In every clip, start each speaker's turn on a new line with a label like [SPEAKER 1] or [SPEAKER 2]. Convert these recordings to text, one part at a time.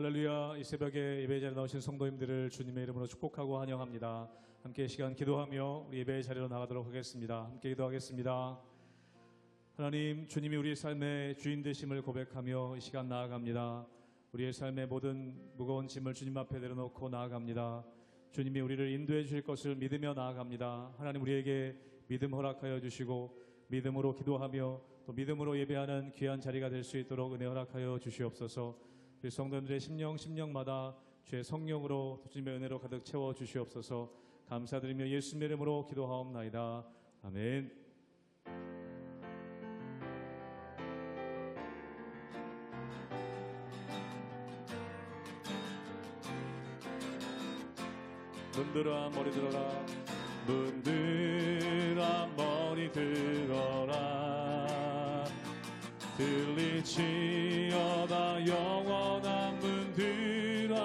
[SPEAKER 1] 할렐루야. 이 새벽에 예배 자리에 나오신 성도님들을 주님의 이름으로 축복하고 환영합니다. 함께 이 시간 기도하며 우리 예배의 자리로 나가도록 하겠습니다. 함께 기도하겠습니다. 하나님, 주님이 우리의 삶의 주인 되심을 고백하며 이 시간 나아갑니다. 우리의 삶의 모든 무거운 짐을 주님 앞에 내려놓고 나아갑니다. 주님이 우리를 인도해 주실 것을 믿으며 나아갑니다. 하나님, 우리에게 믿음 허락하여 주시고 믿음으로 기도하며 또 믿음으로 예배하는 귀한 자리가 될 수 있도록 은혜 허락하여 주시옵소서. 우리 성도님들의 심령마다 주의 성령으로 주님의 은혜로 가득 채워 주시옵소서. 감사드리며 예수님의 이름으로 기도하옵나이다. 아멘. 문들아 머리 들어라, 문들아 머리 들어라. 들리지어다 영원한 문들아,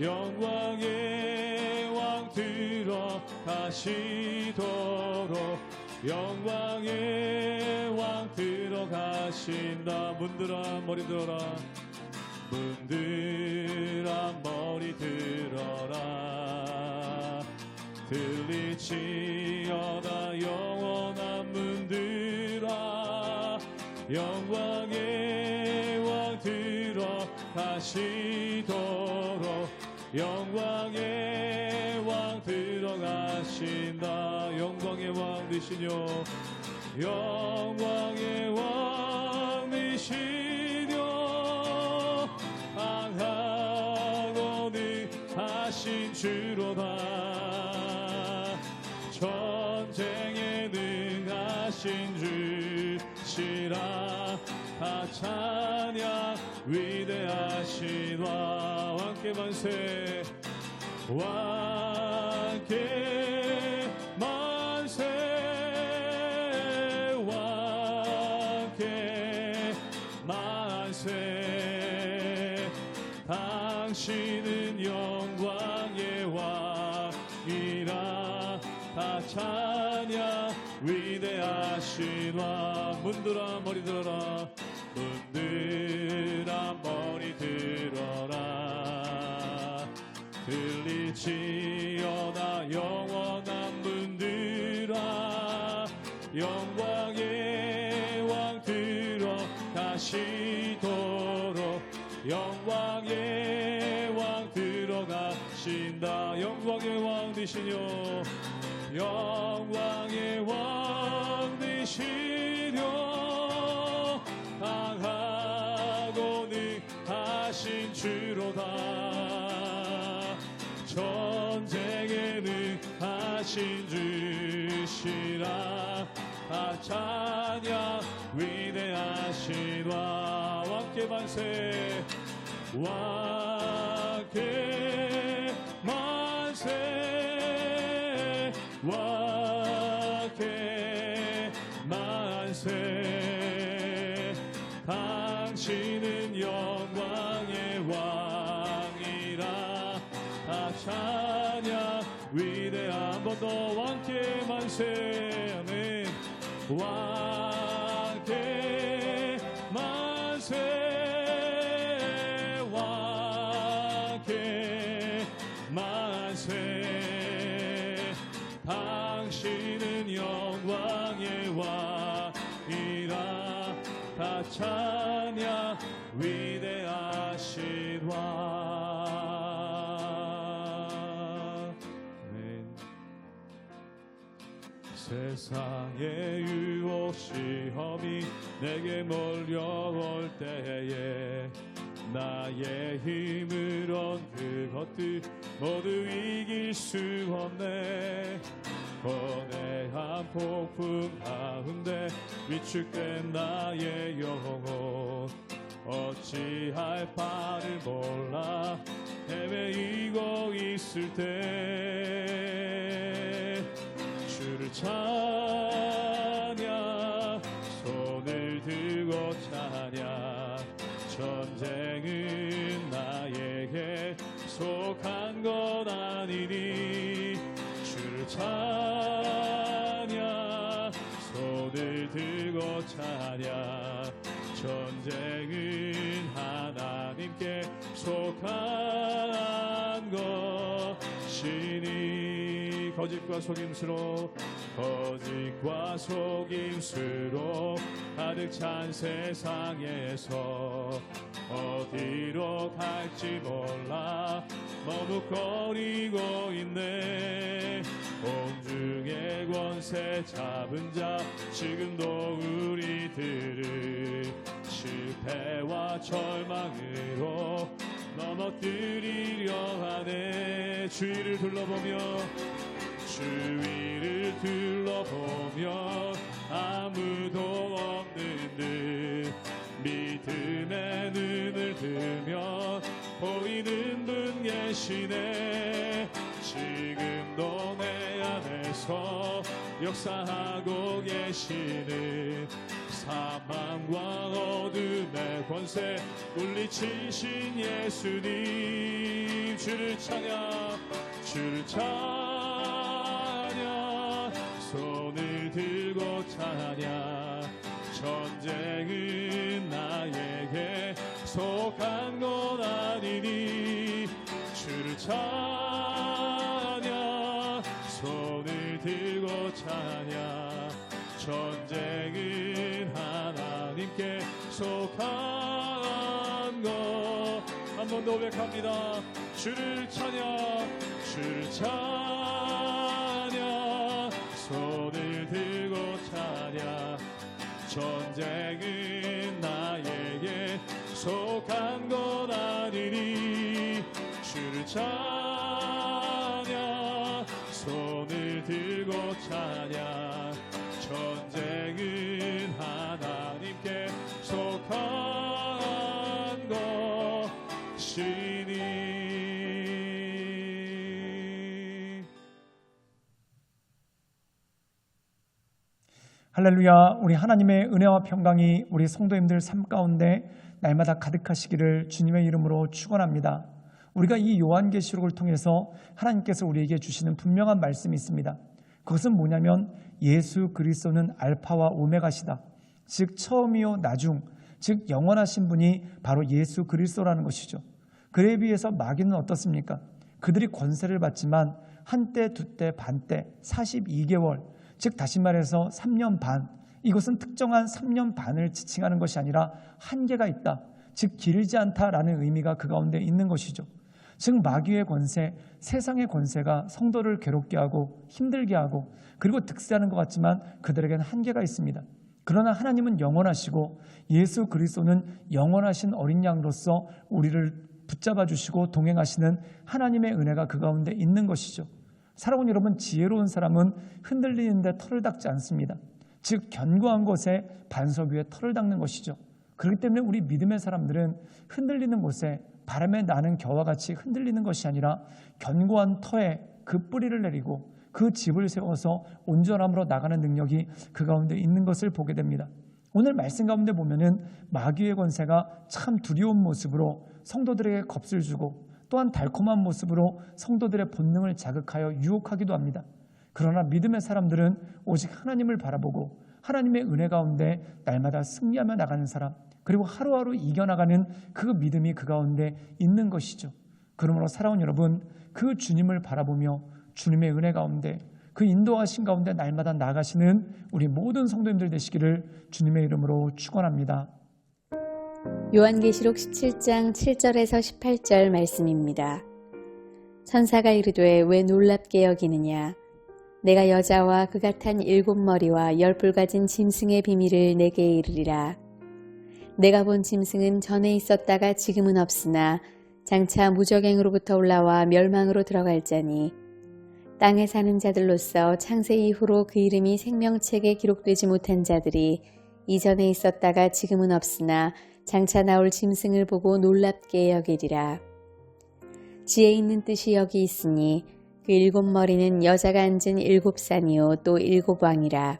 [SPEAKER 1] 영광의 왕 들어가시도록, 영광의 왕 들어가신다. 문들아 머리 들어라, 문들아 머리 들어라. 들리지어다 영원한 문들아, 영광의 왕 들어가시도록, 영광의 왕 들어가신다. 영광의 왕 되시뇨, 영광의 왕 되시뇨. 강하고 능하신 주로다, 전쟁에 능하신 주시라. 다 찬양 위대하신 왕. 왕께 만세, 왕께 만세, 왕께 만세. 당신은 영광의 왕이라. 다 찬양 위대하신 왕. 문들아 머리 들어라, 문들아 머리 들어라. 들리지어다 영원한 문들아, 영광의 왕 들어가시도록, 영광의 왕 들어가신다. 영광의 왕 되시뇨, 영광의 왕 되시뇨. 강하고 능하신 주로다, 전쟁에 능하신 주시라. 다 찬양 위대하신 왕. 왕께 만세, 왕께 만세, 왕께 만세. 당신은 영광의 왕이라. 다 찬양 위대한. 한 번 더 왕께 만세. 아멘. 왕께 만세, 왕께 만세. 당신은 영광의 왕이라. 다 찬양 위대하신 왕. 아멘. 세상의 유혹 시험이 내게 몰려올 때에 나의 힘으론 그것들 모두 이길 수 없네. 거대한 폭풍 가운데 위축된 나의 영혼, 어찌할 바를 몰라 헤매이고 있을 때 주를 찬양, 손을 들고 찬양. 전쟁은 나에게 속한 것 아니니 주를 찬양, 손을 들고 찬양. 전쟁은 하나님 하나님께 속한 것이니 거짓과 속임수로 가득 찬 세상에서 어디로 갈지 몰라 머뭇거리고 있네. 공중의 권세 잡은 자 지금도 우리들을 실패와 절망으로 넘어뜨리려 하네. 주위를 둘러보며 아무도 없는 듯 믿음의 눈을 뜨면 보이는 분 계시네. 지금도 내 안에서 역사하고 계시는 사망과 어둠의 권세 물리치신 예수님. 주를 찬양 손을 들고 찬양. 전쟁은 나에게 속한 건 아니니 주를 찬양. 손을 들고 찬양. 전쟁은 하나님께 속한 것. 한 번 더 고백합니다. 주를 찬양. 손을 들고 찬양. 전쟁은 나에게 속한 건 아니니 주를 찬양. 손을 들고 찬양. 전쟁은 하나님께 속한 것이니.
[SPEAKER 2] 할렐루야. 우리 하나님의 은혜와 평강이 우리 성도님들 삶 가운데 날마다 가득하시기를 주님의 이름으로 축원합니다. 우리가 이 요한계시록을 통해서 하나님께서 우리에게 주시는 분명한 말씀이 있습니다. 그것은 뭐냐면 예수 그리스도는 알파와 오메가시다. 즉 처음이요 나중, 즉 영원하신 분이 바로 예수 그리스도라는 것이죠. 그에 비해서 마귀는 어떻습니까? 그들이 권세를 받지만 한때, 두때, 반때, 42개월, 즉 다시 말해서 3년 반, 이것은 특정한 3년 반을 지칭하는 것이 아니라 한계가 있다. 즉 길지 않다라는 의미가 그 가운데 있는 것이죠. 즉 마귀의 권세, 세상의 권세가 성도를 괴롭게 하고 힘들게 하고 그리고 득세하는 것 같지만 그들에게는 한계가 있습니다. 그러나 하나님은 영원하시고 예수 그리스도는 영원하신 어린 양으로서 우리를 붙잡아 주시고 동행하시는 하나님의 은혜가 그 가운데 있는 것이죠. 사랑하는 여러분, 지혜로운 사람은 흔들리는데 털을 닦지 않습니다. 즉 견고한 곳에 반석 위에 털을 닦는 것이죠. 그렇기 때문에 우리 믿음의 사람들은 흔들리는 곳에 바람에 나는 겨와 같이 흔들리는 것이 아니라 견고한 터에 그 뿌리를 내리고 그 집을 세워서 온전함으로 나가는 능력이 그 가운데 있는 것을 보게 됩니다. 오늘 말씀 가운데 보면은 마귀의 권세가 참 두려운 모습으로 성도들에게 겁을 주고 또한 달콤한 모습으로 성도들의 본능을 자극하여 유혹하기도 합니다. 그러나 믿음의 사람들은 오직 하나님을 바라보고 하나님의 은혜 가운데 날마다 승리하며 나가는 사람, 그리고 하루하루 이겨나가는 그 믿음이 그 가운데 있는 것이죠. 그러므로 사랑하는 여러분, 그 주님을 바라보며 주님의 은혜 가운데 그 인도하신 가운데 날마다 나가시는 우리 모든 성도님들 되시기를 주님의 이름으로 축원합니다.
[SPEAKER 3] 요한계시록 17장 7절에서 18절 말씀입니다. 천사가 이르되 왜 놀랍게 여기느냐? 내가 여자와 그가 탄 7머리와 10뿔 가진 짐승의 비밀을 내게 이르리라. 내가 본 짐승은 전에 있었다가 지금은 없으나 장차 무적행으로부터 올라와 멸망으로 들어갈 자니 땅에 사는 자들로서 창세 이후로 그 이름이 생명책에 기록되지 못한 자들이 이전에 있었다가 지금은 없으나 장차 나올 짐승을 보고 놀랍게 여기리라. 지혜 있는 뜻이 여기 있으니 그 7머리는 여자가 앉은 7산이요 또 7왕이라.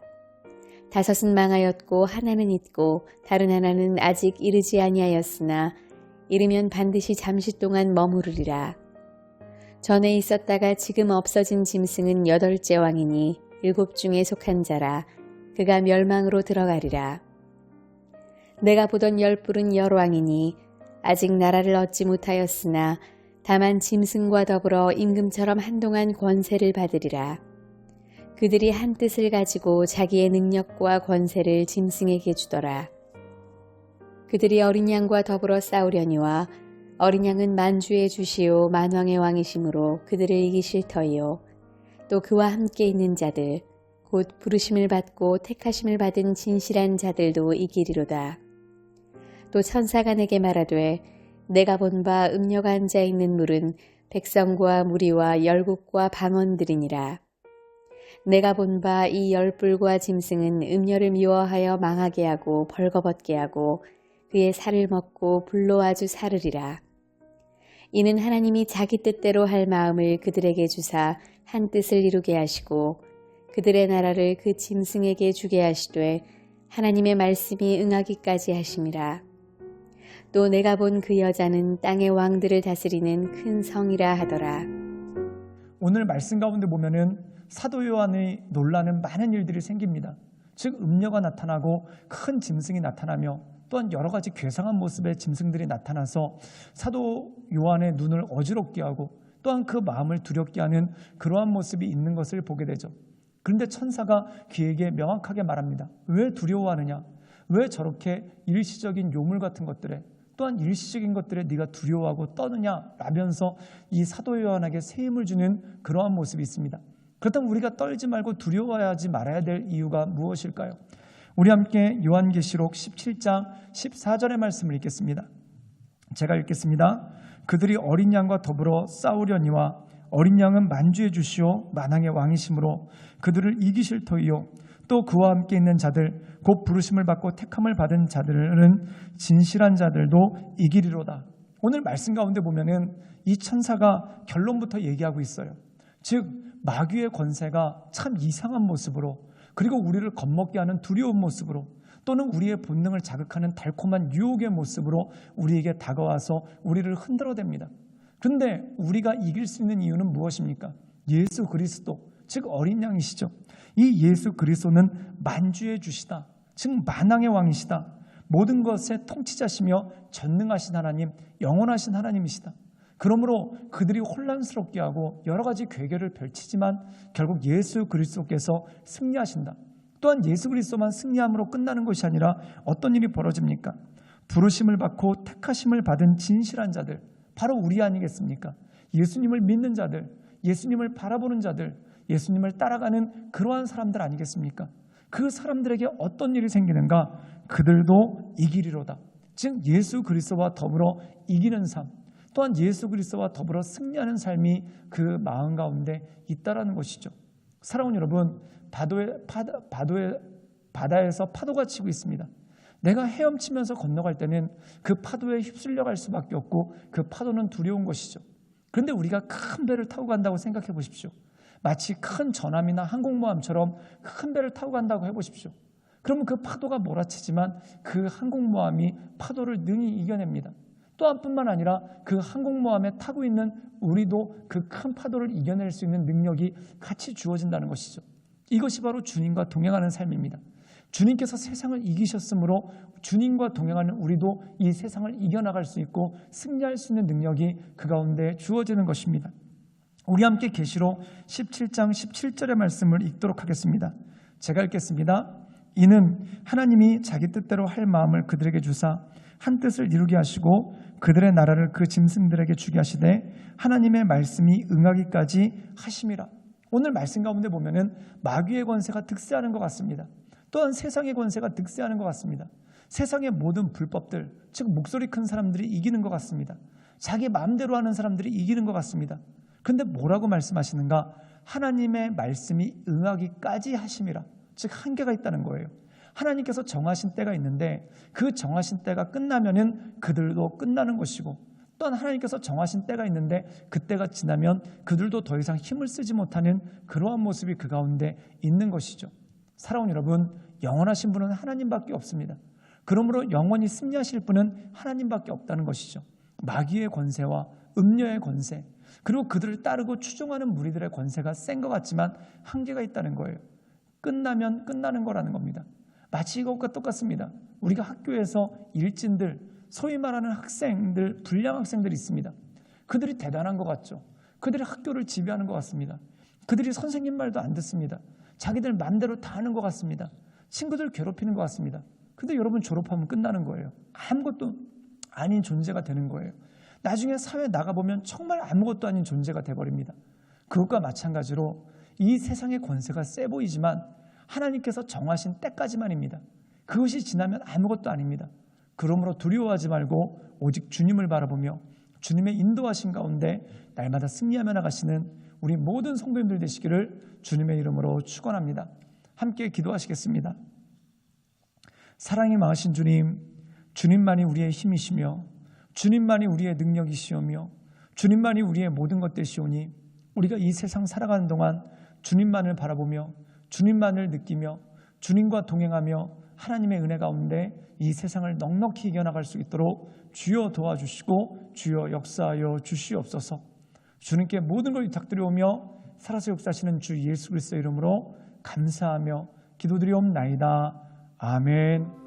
[SPEAKER 3] 5은 망하였고 하나는 있고 다른 하나는 아직 이르지 아니하였으나 이르면 반드시 잠시 동안 머무르리라. 전에 있었다가 지금 없어진 짐승은 8째 왕이니 7 중에 속한 자라. 그가 멸망으로 들어가리라. 내가 보던 10뿔은 열왕이니 아직 나라를 얻지 못하였으나 다만 짐승과 더불어 임금처럼 한동안 권세를 받으리라. 그들이 한 뜻을 가지고 자기의 능력과 권세를 짐승에게 주더라. 그들이 어린 양과 더불어 싸우려니와 어린 양은 만주의 주시오 만왕의 왕이시므로 그들을 이기실 터이요. 또 그와 함께 있는 자들 곧 부르심을 받고 택하심을 받은 진실한 자들도 이기리로다. 또 천사가 내게 말하되 내가 본 바 음녀가 앉아 있는 물은 백성과 무리와 열국과 방언들이니라. 내가 본 바 이 열불과 짐승은 음녀를 미워하여 망하게 하고 벌거벗게 하고 그의 살을 먹고 불로 아주 사르리라. 이는 하나님이 자기 뜻대로 할 마음을 그들에게 주사 한 뜻을 이루게 하시고 그들의 나라를 그 짐승에게 주게 하시되 하나님의 말씀이 응하기까지 하심이라. 또 내가 본 그 여자는 땅의 왕들을 다스리는 큰 성이라 하더라.
[SPEAKER 2] 오늘 말씀 가운데 보면은 사도 요한이 놀라는 많은 일들이 생깁니다. 즉 음녀가 나타나고 큰 짐승이 나타나며 또한 여러 가지 괴상한 모습의 짐승들이 나타나서 사도 요한의 눈을 어지럽게 하고 또한 그 마음을 두렵게 하는 그러한 모습이 있는 것을 보게 되죠. 그런데 천사가 그에게 명확하게 말합니다. 왜 두려워하느냐? 왜 저렇게 일시적인 요물 같은 것들에 또한 일시적인 것들에 네가 두려워하고 떠느냐? 라면서 이 사도 요한에게 새 힘을 주는 그러한 모습이 있습니다. 그렇다면 우리가 떨지 말고 두려워하지 말아야 될 이유가 무엇일까요? 우리 함께 요한계시록 17장 14절의 말씀을 읽겠습니다. 제가 읽겠습니다. 그들이 어린 양과 더불어 싸우려니와 어린 양은 만주의 주시오 만왕의 왕이시므로 그들을 이기실 터이요. 또 그와 함께 있는 자들 곧 부르심을 받고 택함을 받은 자들은 진실한 자들도 이기리로다. 오늘 말씀 가운데 보면은 이 천사가 결론부터 얘기하고 있어요. 즉 마귀의 권세가 참 이상한 모습으로 그리고 우리를 겁먹게 하는 두려운 모습으로 또는 우리의 본능을 자극하는 달콤한 유혹의 모습으로 우리에게 다가와서 우리를 흔들어댑니다. 그런데 우리가 이길 수 있는 이유는 무엇입니까? 예수 그리스도, 즉 어린 양이시죠. 이 예수 그리스도는 만주의 주시다. 즉 만왕의 왕이시다. 모든 것의 통치자시며 전능하신 하나님, 영원하신 하나님이시다. 그러므로 그들이 혼란스럽게 하고 여러 가지 괴계를 펼치지만 결국 예수 그리스도께서 승리하신다. 또한 예수 그리스도만 승리함으로 끝나는 것이 아니라 어떤 일이 벌어집니까? 부르심을 받고 택하심을 받은 진실한 자들, 바로 우리 아니겠습니까? 예수님을 믿는 자들, 예수님을 바라보는 자들, 예수님을 따라가는 그러한 사람들 아니겠습니까? 그 사람들에게 어떤 일이 생기는가? 그들도 이기리로다. 즉 예수 그리스도와 더불어 이기는 삶, 또한 예수 그리스도와 더불어 승리하는 삶이 그 마음 가운데 있다라는 것이죠. 사랑하는 여러분, 바다에서 파도가 치고 있습니다. 내가 헤엄치면서 건너갈 때는 그 파도에 휩쓸려 갈 수밖에 없고 그 파도는 두려운 것이죠. 그런데 우리가 큰 배를 타고 간다고 생각해 보십시오. 마치 큰 전함이나 항공모함처럼 큰 배를 타고 간다고 해보십시오. 그러면 그 파도가 몰아치지만 그 항공모함이 파도를 능히 이겨냅니다. 또한 뿐만 아니라 그 항공모함에 타고 있는 우리도 그 큰 파도를 이겨낼 수 있는 능력이 같이 주어진다는 것이죠. 이것이 바로 주님과 동행하는 삶입니다. 주님께서 세상을 이기셨으므로 주님과 동행하는 우리도 이 세상을 이겨나갈 수 있고 승리할 수 있는 능력이 그 가운데 주어지는 것입니다. 우리 함께 계시록 17장 17절의 말씀을 읽도록 하겠습니다. 제가 읽겠습니다. 이는 하나님이 자기 뜻대로 할 마음을 그들에게 주사 한 뜻을 이루게 하시고 그들의 나라를 그 짐승들에게 주게 하시되 하나님의 말씀이 응하기까지 하심이라. 오늘 말씀 가운데 보면은 마귀의 권세가 득세하는 것 같습니다. 또한 세상의 권세가 득세하는 것 같습니다. 세상의 모든 불법들, 즉 목소리 큰 사람들이 이기는 것 같습니다. 자기 마음대로 하는 사람들이 이기는 것 같습니다. 그런데 뭐라고 말씀하시는가? 하나님의 말씀이 응하기까지 하심이라. 즉 한계가 있다는 거예요. 하나님께서 정하신 때가 있는데 그 정하신 때가 끝나면은 그들도 끝나는 것이고, 또한 하나님께서 정하신 때가 있는데 그 때가 지나면 그들도 더 이상 힘을 쓰지 못하는 그러한 모습이 그 가운데 있는 것이죠. 사랑하는 여러분, 영원하신 분은 하나님밖에 없습니다. 그러므로 영원히 승리하실 분은 하나님밖에 없다는 것이죠. 마귀의 권세와 음녀의 권세, 그리고 그들을 따르고 추종하는 무리들의 권세가 센 것 같지만 한계가 있다는 거예요. 끝나면 끝나는 거라는 겁니다. 마치 이것과 똑같습니다. 우리가 학교에서 일진들, 소위 말하는 학생들, 불량 학생들이 있습니다. 그들이 대단한 것 같죠. 그들이 학교를 지배하는 것 같습니다. 그들이 선생님 말도 안 듣습니다. 자기들 마음대로 다 하는 것 같습니다. 친구들 괴롭히는 것 같습니다. 근데 여러분 졸업하면 끝나는 거예요. 아무것도 아닌 존재가 되는 거예요. 나중에 사회에 나가보면 정말 아무것도 아닌 존재가 돼버립니다. 그것과 마찬가지로 이 세상의 권세가 세 보이지만 하나님께서 정하신 때까지만입니다. 그것이 지나면 아무것도 아닙니다. 그러므로 두려워하지 말고 오직 주님을 바라보며 주님의 인도하신 가운데 날마다 승리하며 나가시는 우리 모든 성도님들 되시기를 주님의 이름으로 축원합니다. 함께 기도하시겠습니다. 사랑이 많으신 주님, 주님만이 우리의 힘이시며 주님만이 우리의 능력이시오며 주님만이 우리의 모든 것 되시오니 우리가 이 세상 살아가는 동안 주님만을 바라보며 주님만을 느끼며 주님과 동행하며 하나님의 은혜 가운데 이 세상을 넉넉히 이겨나갈 수 있도록 주여 도와주시고 주여 역사하여 주시옵소서. 주님께 모든 걸 부탁드려오며 살아서 역사하시는 주 예수 그리스도의 이름으로 감사하며 기도드리옵나이다. 아멘.